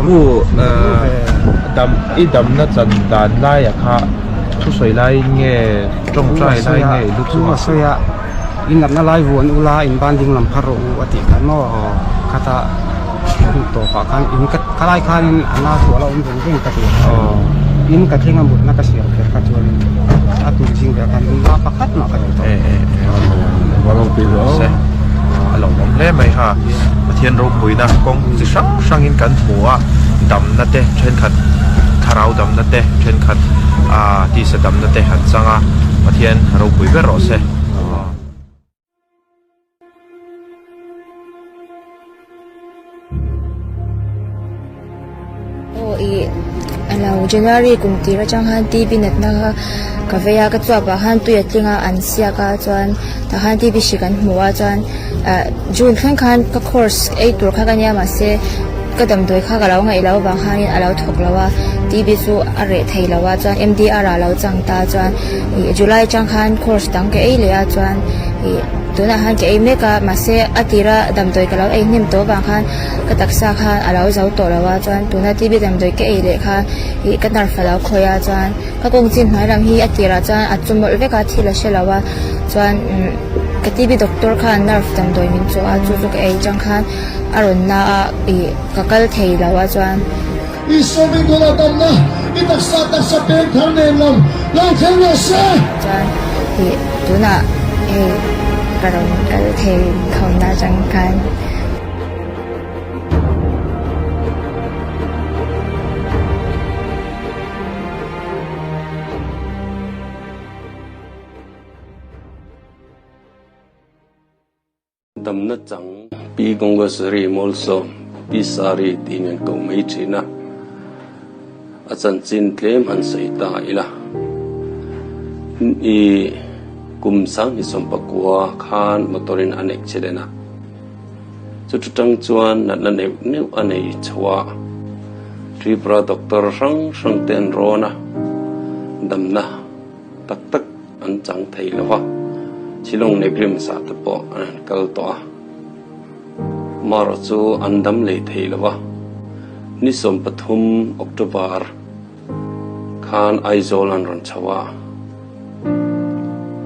หูดำอีดำน่าจะด่านไล่อะค่ะทุกสวยไล่เงี้ยจงใจไล่เงี้ยลูกสุนัขอินดับน่าไล่วนอุลาอินบ้านดิ้งลำพารุวัติกันโน่คาตาตัวปากันอินกัดคลายคันอันน่าตัวเราอุ้มเร่งกัดอินกัดเร่งบุตรนักเสียเกิดกัดจวนอาตุจิงเดียกันอินว่าปักกัดมากันตัวว่าลงปีแล้วลงเล่ไหมค่ะมาเทียนรูปุยนะกงจะช่างอินกันหัวดำนั่นเด้เช่นขัดคาราดำนั่นเด้เช่นขัดที่สดำนั่นเด้หันสังมาเทียนรูปุยก็รอเสเรา January กุมตีเราจังหันตีบินนักกาแฟยากระตัวบ้านตัวยังงอันเสียกันจวนแต่หันตีบิชิกันหัวจวนจูนขั้นก็คอร์สตัวข้ากันยามาเสก็ดำโดยข้ากับเราไงเราบางหันเราถูกเราว่าตีบิสูอะไรไทยเราว่าจวน MDR เราจังตาจวนจุลัยจังหันคอร์สตั้งก็เลยจวนตัวนั้นหันจะเมกะมาเสอติระดำโดยกับเรานิ่มตัวบางครั้งก็ตักซาค่ะเราจะเอาตัวเราว่าจวนตัวนั้นที่บิดำโดยก็เลยค่ะก็นารฟเราคอยจวนก็คงจินหมายรำฮีอติระจวนอัจฉริยะเวกาที่เราเชื่อเราว่าจวนก็ที่บิดด็อกเตอร์ค่ะนารฟดำโดยมินจูจูจุกจังค่ะอารมณ์น่าก็กัลเทยเราว่าจวนอีสมิกุลาดัมนะอีตักซาเป็นทางเดินลมเราเทวเสจวนตัวนั้นกระโดดกัลเทยเขาหน้าจังกันดำนัดจังปีกงกษรีมอลโซปีสารีตีเงินกงไม่ชีนะอาจารย์จินเทมหันใส่ตาอีละอีกุมสังนิสมปกัวขานมตรินอเนกเชดนะจุดจังจวนนัดนันเอวนิวอเนยชวาทรีปราด็อกเตอร์รังเตนโรนะดำนะตักอันจังไทยละวะชิลงในพริมสาตปออันกัลตัวมารจูอันดำเลยไทยละวะนิสมปฐุมออกตุบาร์ขานไอโซลันรันชวา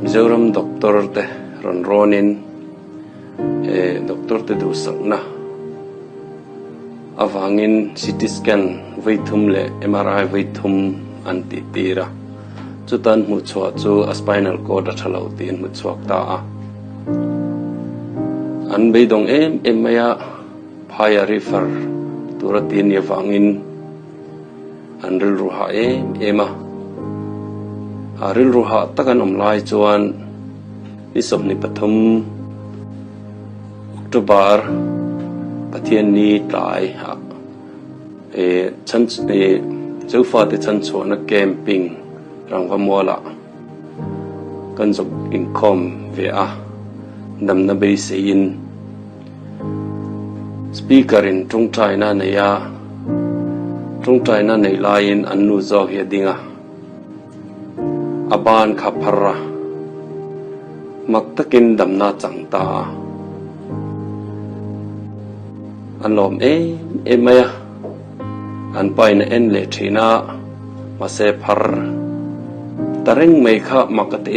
มิโซรัมด็อกเตอร์เตรันโรนินด็อกเตอร์เตดูสังนะอวังินซิติสแกนไวทุมเล MRI ไวทุมอันติตีระจุตันมุชวจูอสไปนัลโคดัชลาวตีนมุชวกตาอันเบดงเอ็มยาพายาริฟาร์ตัวรตีนยวังินอันริลรูฮาเอ็มอาริลรูฮาตะกันอมลายจวนนิสมนิปฐุมออกตุบาร์ปะเทียนนี้ตายฉันเจ้าฟ้าที่ฉันชวนนักแคมปิ้งรังวมัวละกันจบอินคอมเวียดำนบริสินสปีกเกอรินตรงใจนั่นเนียตรงใจนั่นในลายินอันนูจอกเฮดิงอบานขับพระมักตะกินดำนาจังตาอันลมเมยอันไปในเลทีนามาเซพรตะเร่งไม่ข้ามักต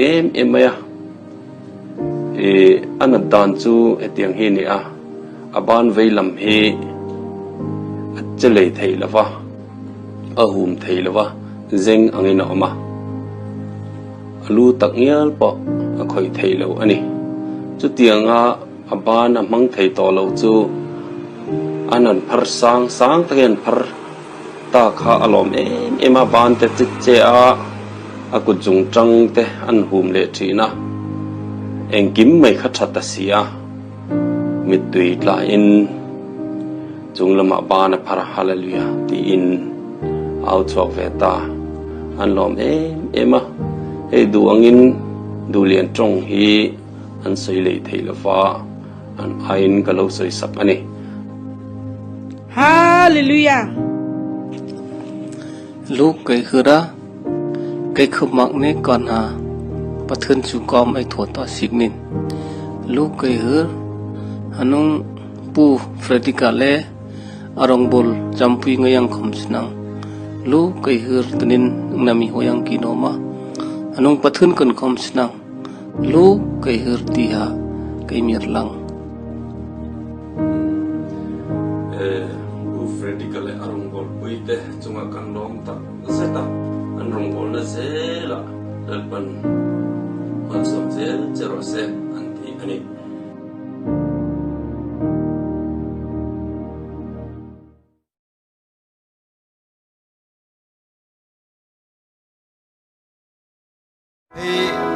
เมยอันดันจูเตียงฮีนี่อบานเวลัมเฮจะเลยไทยละวะหุมไทยละวะเจงอังอินอมาลูตักเงี้ยปะคอยไทยละอันนี้จุดเตียงอบานมังไทยต่อเราจูอันนั้นพรสางตะเกียนพรตาข้าอารมณ์มาบานแต่จิตเจ้ากุจงจังแต่อันหุมเลทีนะกิมไม่ขัดชัดเสียมิดดุยลาอินจงละมาบานพระฮาเลลูยาตีอินเอาชวกเวตาอันลมมาดูอังินดูเลียนจงฮีอันสวยเลยเทลฟ้าอันอินก็เราสวยสักอันนี้ฮาเลลูยาลูกเกยคือระเกยคือมักเนก่อนหาปะเทินสุกอมไอถั่วต่อสิกนินลูกเกยคือฮันุงปูเฟรดิกาเล arong bol jampui ngayang khom sinang lu kai hir tunin nami hoyang kinoma anong pathun kon khom sinang lu kai hir tiha kai mirlang Freddy kale arong bol puite chunga kan long ta seta anrong bol na zela dalpan man som zel zero se anti ani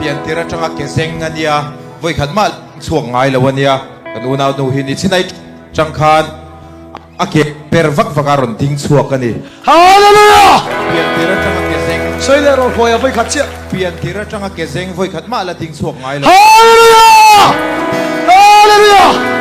pian tira changa keseng ania voi khat mal chuang ngai lawania kan una no hin ni chinai changkhan ake per vak vakaron ding chuak ani Hallelujah! pian tira changa keseng Soy le ro foya voi khatsia. pian tira changa keseng voi khat ma la ding chuak ngai la Hallelujah! Hallelujah!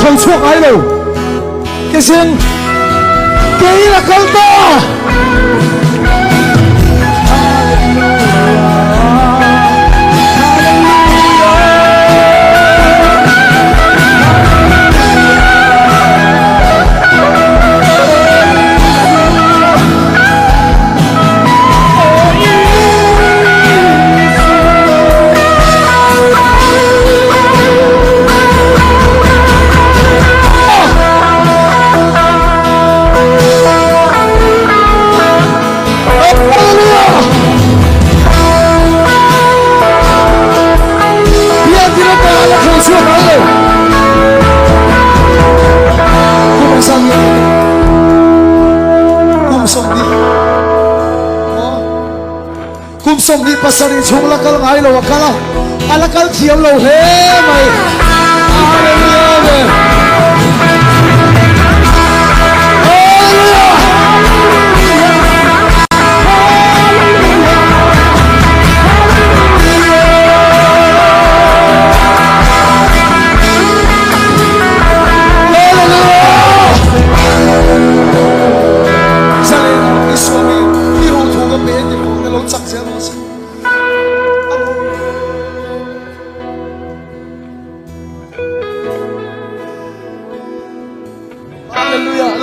Thằng chuộc ai đâu cái xin cái là con to sông đi pasari chung la kal ngai lo wakala ala kal thiam lo he mai hallelujah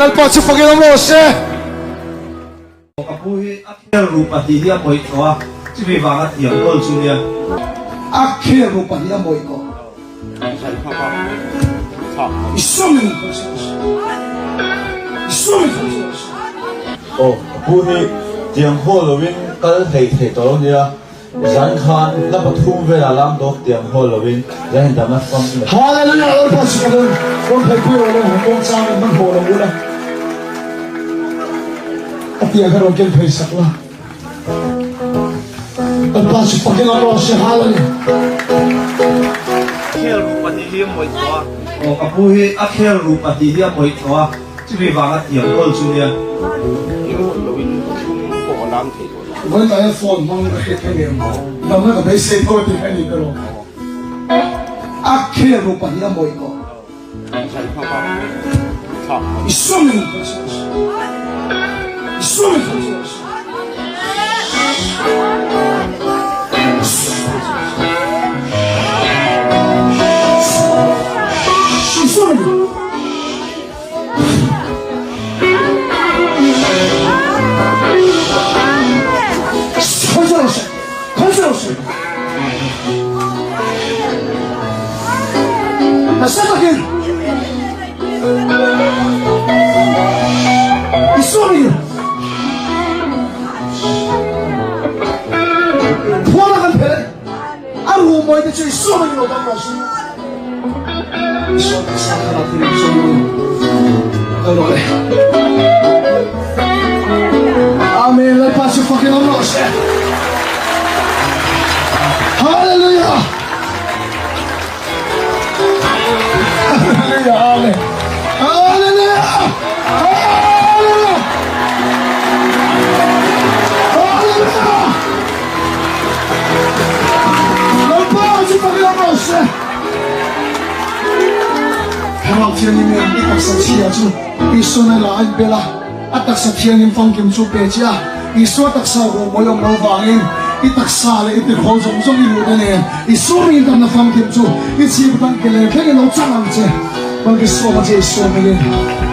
Lalpa si Panginoon Mose. Kapuhi akhir rupa dia moi ko si vivangat yang kol sunya Akhir rupa dia moi ko. Isumin. oh kapuhi tiang holovin kal thei to nia zan khan la pathum ve alam dok tiang holovin lain dama fam Hallelujah. Lalpa si Panginoon. Kung kay kuyo lo kung saan man ho lo mula. At iya karon ken pay sakla. Lalpa si Panginoon Mose. Hallelujah. akhir rupa dia moi ko oh kapuhi akhir rupa dia moi ko si vivangat yang kol sunya When I phone mang cái niệm nó mới có thấy xây thôi thì cái gì cơ rồi akhir rupa dia moi ko isumin Mas apa kan? moi de chui so mai lo dam lo su so sa kala ti so alo le amen la pace fucking on us hallelujah hallelujah amen hallelujah hallelujah hallelujah la pace fucking on us Hema thiên nhiên đi tập sát chia chu Isu này là anh bela Atak sa thiên nhiên phong kim chu pe chia Isu atak sa hồ môi ông lâu vangin Itak sa le itik hol zong zong ilu dene Isu min tam na phong kim chu Ichi butang kele keng lâu chang ang che Bang isu ma che isu milin